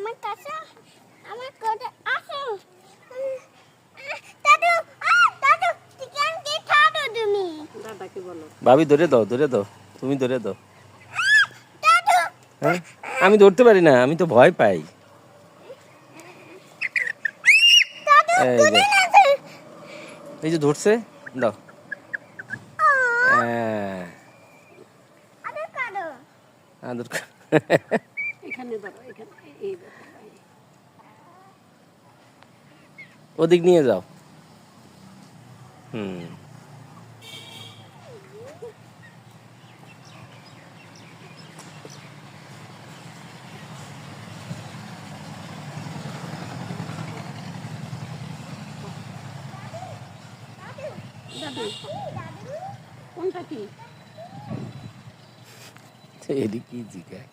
আমার কাছে আমার কোটে আসো দাদু দাদু চিকেন কে খাবে তুমি দাদাকে বলো ভাবি ধরে দাও তুমি ধরে দাও দাদু হ্যাঁ আমি ধরতে পারি না, আমি তো ভয় পাই। দাদু এই যে তুলে নাও এই যে ধরছে, দাও। হ্যাঁ আদর করো আদর কর। এখানে ধরো এখানে এই দেখো ওদিক নিয়ে যাও। হুম দাদু কোনটা কি এদিক কি জিগায়।